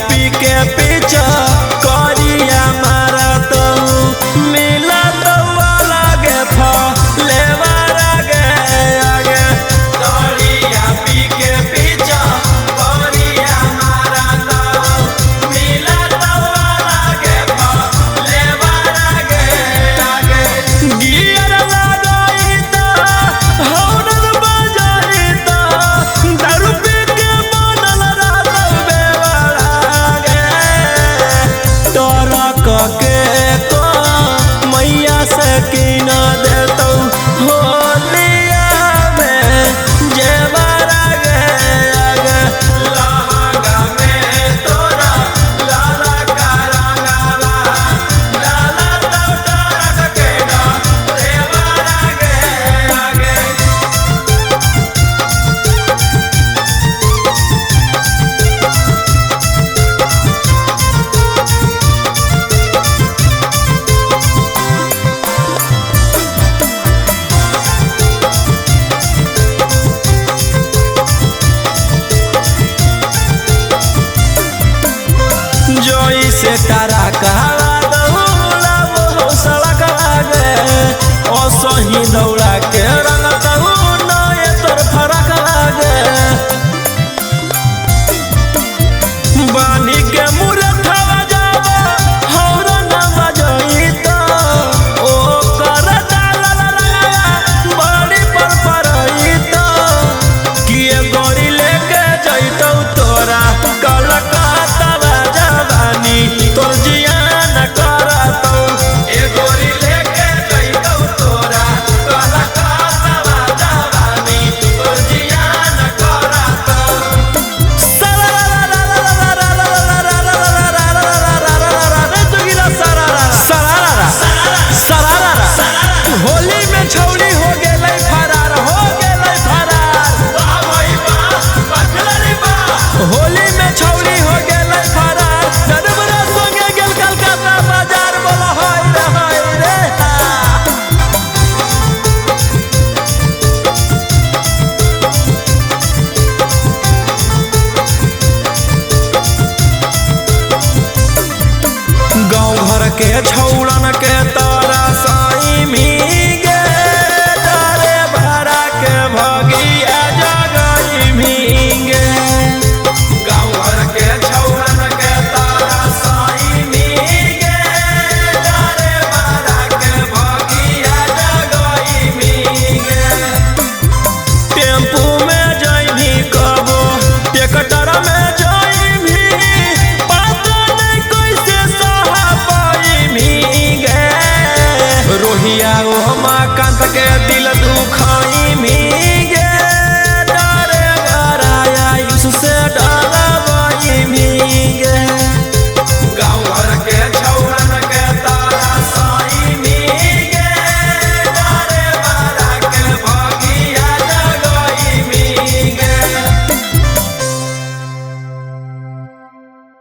पी के पीछा करिया मारा तो मिला तो लगे लेवा गे आगे करिया पी के पीछा करिया मारा तो मिला तो लगे लेवा गे आगे गियर लगाई तो हौरन बजाई तो दारू पी के बनल रात के तो मैया से कीना देता होलिया में जेवरा गे आगे लहंगा में तोरा लाला का रंगावा लाला तो के ना जेवरा गे आगे जोई से तारा कहवा दौला वो सड़क आगे ओ सही दौड़ा